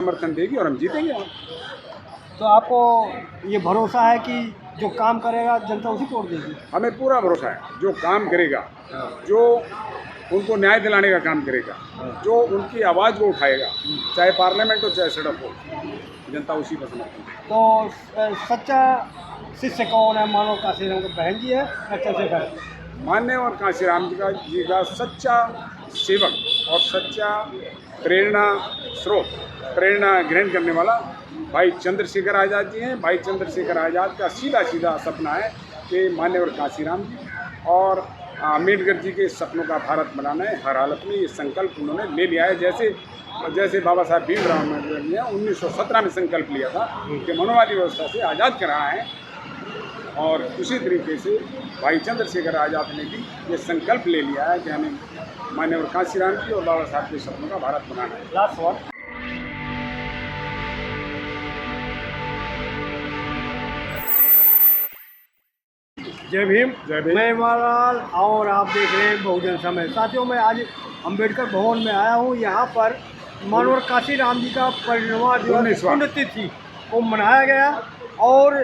समर्थन देगी और हम जीतेंगे। तो आपको ये भरोसा है कि जो काम करेगा जनता उसी को वोट देगी? हमें पूरा भरोसा है, जो काम करेगा, जो उनको न्याय दिलाने का काम करेगा, जो उनकी आवाज़ को उठाएगा, चाहे पार्लियामेंट हो चाहे सड़क हो, जनता उसी को समर्थन देगी। तो सच्चा शिष्य कौन है? मानव काशीराम का बहन जी है या चंद्रशेखर है? मान्यवर काशीराम जी का सच्चा सेवक और सच्चा प्रेरणा स्रोत, प्रेरणा ग्रहण करने वाला भाई चंद्रशेखर आज़ाद जी हैं। भाई चंद्रशेखर आज़ाद का सीधा सीधा सपना है कि मान्यवर काशीराम जी और अम्बेडकर जी के सपनों का भारत बनाना है। हर हालत में ये संकल्प उन्होंने ले लिया है। जैसे बाबा साहब भीमराव अम्बेडकर ने 1917 में संकल्प लिया था कि मनोवादी व्यवस्था से आज़ाद कराना है, और उसी तरीके से भाई चंद्रशेखर आज़ाद ने भी ये संकल्प ले लिया है कि हमें मान्यवर काशीराम जी और बाबा साहब के सपनों का भारत बनाना है। लास्ट सवाल। जय भीम। जय भीम। मैं हिमालाल और आप देख रहे हैं बहुजन समय। साथियों, मैं आज अम्बेडकर भवन में आया हूँ। यहाँ पर मानवर काशीराम जी का परिनिर्वाण दिवस पुण्यतिथि को मनाया गया और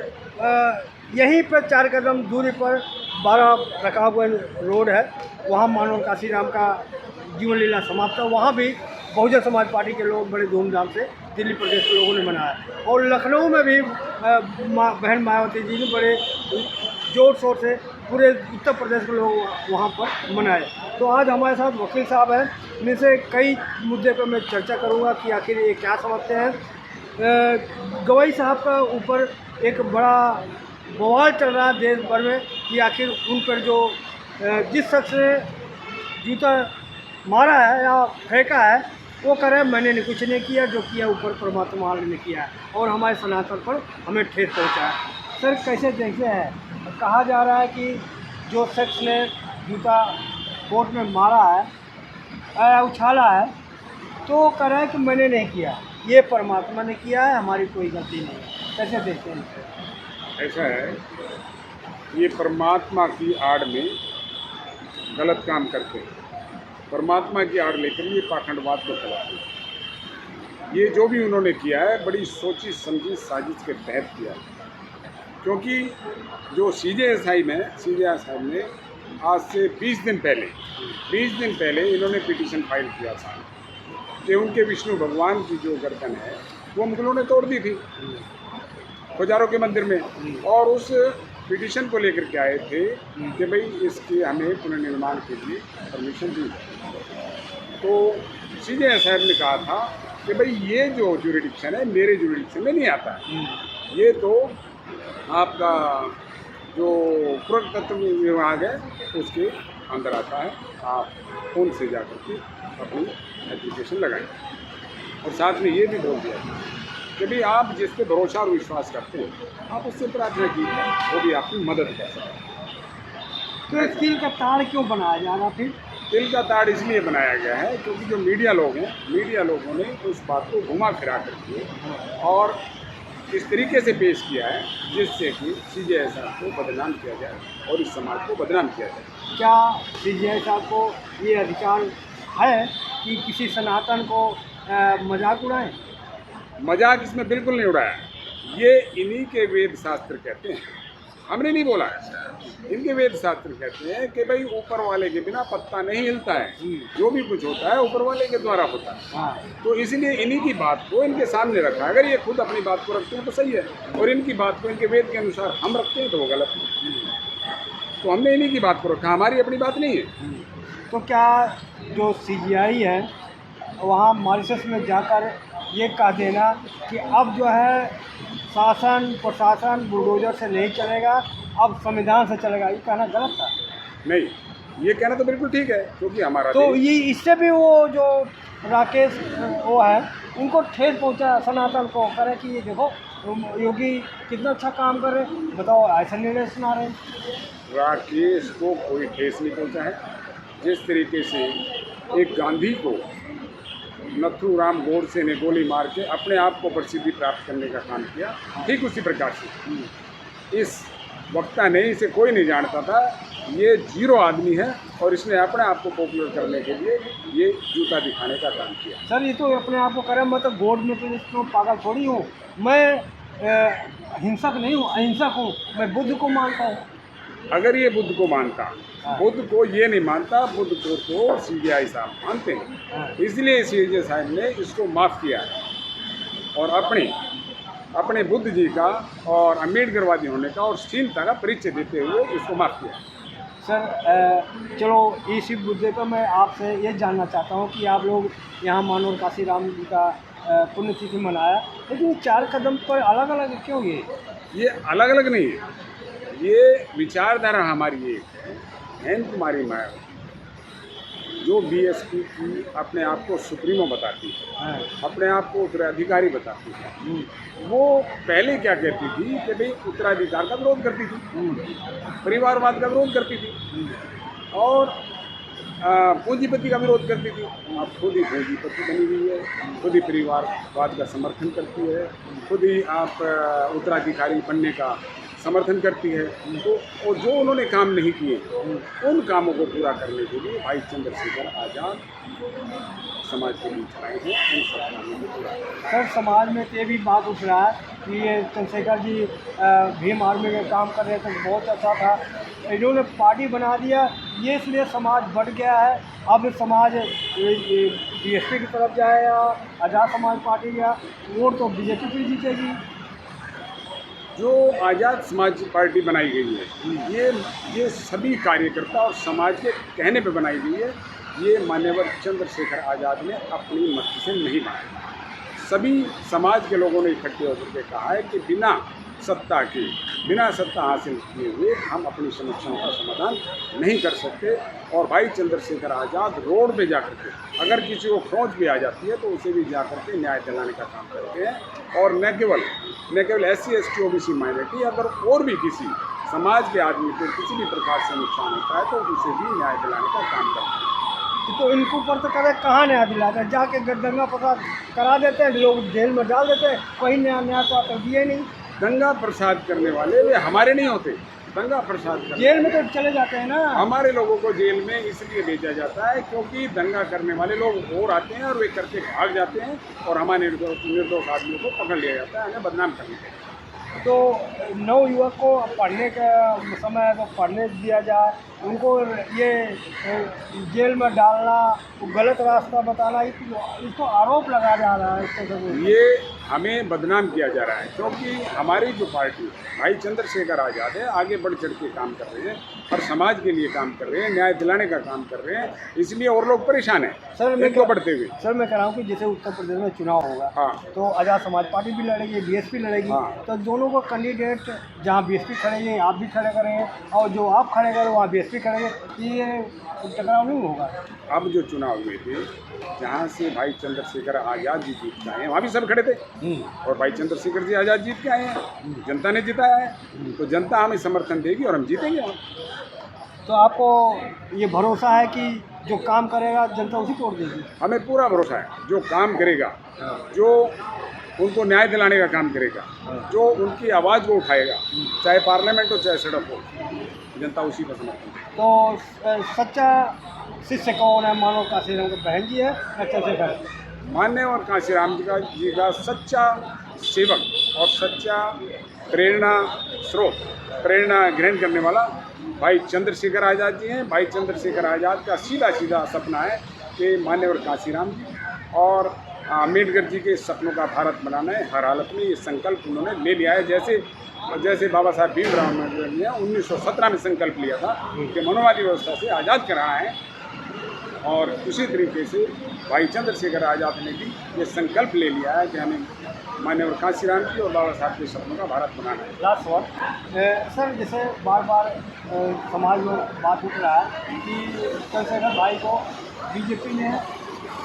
यहीं पर 4 कदम दूरी पर 12 रकाबगंज रोड है, वहाँ मानवर काशीराम का जीवन लीला समाप्त है। वहाँ भी बहुजन समाज पार्टी के लोग बड़े धूमधाम से दिल्ली प्रदेश के लोगों ने मनाया, और लखनऊ में भी बहन मायावती जी ने बड़े जोर शोर से पूरे उत्तर प्रदेश के लोग वहाँ पर मनाए। तो आज हमारे साथ वकील साहब हैं, इनसे कई मुद्दे पर मैं चर्चा करूँगा कि आखिर ये क्या समझते हैं। गवाई साहब का ऊपर एक बड़ा बवाल चल रहा है देश भर में कि आखिर उन पर जो जिस शख्स ने जूता मारा है या फेंका है, वो कह रहे हैं मैंने कुछ नहीं किया, जो किया ऊपर परमात्मा ने किया है, और हमारे सनातन पर हमें ठेस पहुंचा है। सर, कैसे देखते हैं? कहा जा रहा है कि जो शख्स ने जूता कोर्ट में मारा है, उछाला है, तो कह रहा है कि मैंने नहीं किया, ये परमात्मा ने किया है, हमारी कोई गलती नहीं। कैसे देखते हैं? ऐसा है, ये परमात्मा की आड़ में गलत काम करते हैं, परमात्मा की आड़ लेकर ये पाखंडवाद को फैलाते हैं। ये जो भी उन्होंने किया है बड़ी सोची समझी साजिश के तहत किया है, क्योंकि जो सीजेएसआई ने आज से 20 दिन पहले इन्होंने पिटीशन फाइल किया था कि उनके विष्णु भगवान की जो गर्दन है वो मुगलों ने तोड़ दी थी खुजारों के मंदिर में, और उस पिटीशन को लेकर के आए थे कि भाई इसके हमें पुनर्निर्माण के लिए परमिशन दी। तो सीजेएसआई ने कहा था कि भाई ये जो ज्यूरिडिक्शन है मेरे ज्यूरिडिक्शन में नहीं आता है, ये तो आपका जो पुरातत्व विभाग है उसके अंदर आता है, आप फोन से जा कर के अपनी एप्लीकेशन लगाएं। और साथ में ये भी बोल दिया था कि भाई आप जिस पे भरोसा और विश्वास करते हैं आप उससे प्रार्थना कीजिए, वो भी आपकी मदद कर सकते हैं। तो तिल का ताड़ क्यों बनाया जा रहा? फिर तिल का ताड़ इसलिए बनाया गया है क्योंकि जो मीडिया लोगों ने उस बात को घुमा फिरा करके और इस तरीके से पेश किया है जिससे कि सीजेएसआई को बदनाम किया जाए और इस समाज को बदनाम किया जाए। क्या सीजेएसआई को ये अधिकार है कि किसी सनातन को मजाक उड़ाएं? मजाक इसमें बिल्कुल नहीं उड़ाया, ये इन्हीं के वेद शास्त्र कहते हैं, हमने नहीं बोला है। इनके वेद शास्त्र कहते हैं कि भाई ऊपर वाले के बिना पत्ता नहीं हिलता है, जो भी कुछ होता है ऊपर वाले के द्वारा होता है। हाँ। तो इसलिए इन्हीं की बात को इनके सामने रखा है। अगर ये खुद अपनी बात को रखते हैं तो सही है, और इनकी बात को इनके वेद के अनुसार हम रखते हैं तो वो गलत है। तो हमने इन्हीं की बात को रखा, हमारी अपनी बात नहीं है। तो क्या जो सीजीआई है वहाँ मॉरिशस में जाकर ये कह देना कि अब जो है शासन प्रशासन बुलडोजर से नहीं चलेगा, अब संविधान से चलेगा, ये कहना गलत था? नहीं, ये कहना तो बिल्कुल ठीक है, क्योंकि हमारा तो ये इससे भी वो जो राकेश वो है उनको ठेस पहुंचा सनातन को, करे कि ये देखो योगी कितना अच्छा काम कर रहे, बताओ ऐसा निर्णय सुना रहे। राकेश को कोई ठेस नहीं पहुंचा है। जिस तरीके से एक गांधी को नथुराम गोडसे ने गोली मार के अपने आप को प्रसिद्धि प्राप्त करने का काम किया, ठीक उसी प्रकार से इस वक्ता नहीं, इसे कोई नहीं जानता था। ये जीरो आदमी है और इसने अपने आप को पॉपुलर करने के लिए ये जूता दिखाने का काम किया। सर ये तो अपने आप को करे, मैं तो गोड में तो इसको पागल थोड़ी हूँ, मैं हिंसक नहीं हूँ, अहिंसक हूँ, मैं बुद्ध को मानता हूँ। अगर ये बुद्ध को मानता, बुद्ध को ये नहीं मानता, बुद्ध को तो सीबीआई साहब मानते हैं, इसलिए सीजे साहब ने इसको माफ़ किया है और अपने बुद्ध जी का और अम्बेडकरवादी होने का और शीलता का परिचय देते हुए इसको माफ़ किया। सर चलो इसी मुद्दे पर मैं आपसे ये जानना चाहता हूँ कि आप लोग यहाँ मानोर काशीराम जी का पुण्यतिथि मनाया, लेकिन ये 4 कदम पर अलग अलग क्यों? ये अलग अलग नहीं है, ये विचारधारा हमारी एक है। हेम कुमारी माया जो बीएसपी की अपने आप को सुप्रीमो बताती है, अपने आप को उत्तराधिकारी बताती है, वो पहले क्या कहती थी कि भाई उत्तराधिकार का विरोध करती थी, परिवारवाद का विरोध करती थी और पूंजीपति का विरोध करती थी। अब खुद ही पूंजीपति बनी हुई है, खुद ही परिवारवाद का समर्थन करती है, खुद ही आप उत्तराधिकारी बनने का समर्थन करती है। तो और जो उन्होंने काम नहीं किए उन कामों को पूरा करने के लिए भाई चंद्रशेखर आज़ाद समाज के बीच आए हैं। उन सब कामों को पूरा सर समाज में ये भी बात उठ रहा है कि ये चंद्रशेखर जी भीम आर्मी में काम कर रहे थे, बहुत अच्छा था, इन्होंने पार्टी बना दिया, ये इसलिए समाज बढ़ गया है। अब समाज बीएसपी की तरफ जाएगा, आज़ाद समाज पार्टी या वोट तो बीजेपी की जीतेगी। जो आज़ाद समाज पार्टी बनाई गई है ये सभी कार्यकर्ता और समाज के कहने पे बनाई गई है। ये मान्यवर चंद्रशेखर आज़ाद ने अपनी मर्जी से नहीं बनाया। सभी समाज के लोगों ने इकट्ठे होकर के कहा है कि बिना सत्ता हासिल किए हुए हम अपनी समस्याओं का समाधान नहीं कर सकते। और भाई चंद्रशेखर आज़ाद रोड पे जाकर के अगर किसी को खरोंच भी आ जाती है तो उसे भी जाकर के न्याय दिलाने का काम करते हैं। और न केवल SC ST OBC माइनॉरिटी, अगर और भी किसी समाज के आदमी को किसी भी प्रकार से नुकसान होता है तो उसे भी न्याय दिलाने का काम करते हैं। तो इनको ऊपर तो करे कहाँ न्याय दिलाते हैं, जाके दंगा फसाद करा देते हैं, लोग जेल में डाल देते हैं, कहीं न्याय तो कर दिए नहीं। दंगा प्रसाद करने वाले वे हमारे नहीं होते, दंगा प्रसाद जेल में तो चले जाते हैं ना। हमारे लोगों को जेल में इसलिए भेजा जाता है क्योंकि दंगा करने वाले लोग और आते हैं और वे करके भाग जाते हैं और हमारे निर्दोष आदमियों को पकड़ लिया जाता है, हमें बदनाम करने के लिए। तो नवयुवक को पढ़ने का समय तो पढ़ने दिया जाए, उनको ये जेल में डालना, तो गलत रास्ता बताना, इसको आरोप लगाया जा रहा है। इसको ये हमें बदनाम किया जा रहा है क्योंकि हमारी जो पार्टी भाई चंद्रशेखर आज़ाद है आगे बढ़ चढ़ के काम कर रहे हैं और समाज के लिए काम कर रहे हैं, न्याय दिलाने का काम कर रहे हैं, इसलिए और लोग परेशान हैं सर मैं बढ़ते हुए। सर मैं कह रहा हूँ कि जैसे उत्तर प्रदेश में चुनाव होगा, हाँ, तो आज़ाद समाज पार्टी भी लड़ेगी, बीएसपी लड़ेगी, हाँ, तो दोनों को कैंडिडेट जहाँ बीएसपी खड़ेंगे आप भी खड़े करेंगे और जो आप खड़े करें वहाँ बीएसपी खड़ेंगे, ये टकराव नहीं होगा। अब जो चुनाव हुए थे जहाँ से भाई चंद्रशेखर आज़ाद जी जीत के आए हैं वहाँ भी सब खड़े थे और भाई चंद्रशेखर जी आज़ाद जीत के आए हैं, जनता ने जिताया है, तो जनता हमें समर्थन देगी और हम जीतेंगे। तो आपको ये भरोसा है कि जो काम करेगा जनता उसी को वोट देगी? हमें पूरा भरोसा है, जो काम करेगा, जो उनको न्याय दिलाने का काम करेगा, जो उनकी आवाज़ को उठाएगा, चाहे पार्लियामेंट हो चाहे सड़क हो, जनता उसी का समर्थन देगी। तो सच्चा शिष्य कौन है? मानो काशीराम की बहन जी है या चंद्रशेखर? मान्यवर काशीराम जी का सच्चा सेवक और सच्चा प्रेरणा स्रोत, प्रेरणा ग्रहण करने वाला भाई चंद्रशेखर आज़ाद जी हैं। भाई चंद्रशेखर आज़ाद का सीधा सपना है कि मान्यवर काशीराम जी और अम्बेडकर जी के सपनों का भारत बनाना है। हर हालत में ये संकल्प उन्होंने ले लिया है, जैसे बाबा साहब भीमराव अम्बेडकर ने 1917 में संकल्प लिया था कि मनोवादी व्यवस्था से आज़ाद कराना है, और उसी तरीके से भाई चंद्रशेखर आज़ाद ने भी ये संकल्प ले लिया है कि हमें मान्यवर काशीराम जी और बाबा साहब के सपनों का भारत बनाना है। लास्ट सवाल सर, जैसे बार समाज में बात उठ रहा है कि चंद्रशेखर भाई को बीजेपी ने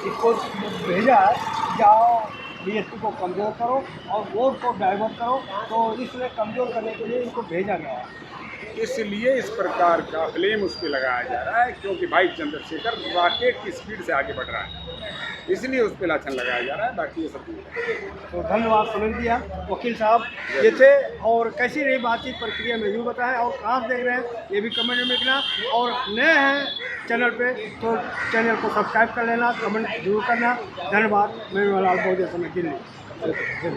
इसको भेजा है, जाओ बीएसपी को कमज़ोर करो और वोट को डाइवर्ट करो, तो इसलिए कमज़ोर करने के लिए इनको भेजा गया है। इसलिए इस प्रकार का ब्लेम उस पर लगाया जा रहा है क्योंकि भाई चंद्रशेखर रॉकेट की स्पीड से आगे बढ़ रहा है। इसलिए उस पर लाछन लगाया जा रहा है, बाकी ये सब नहीं है। तो धन्यवाद समझ दिया वकील साहब ये थे। और कैसी रही बातचीत प्रक्रिया में यूँ बताएं, और कहाँ से देख रहे हैं ये भी कमेंट में लिखना, और नए हैं चैनल पे तो चैनल को सब्सक्राइब कर लेना, कमेंट जरूर करना। धन्यवाद। मैं लाल बहुजन समाज दिल्ली।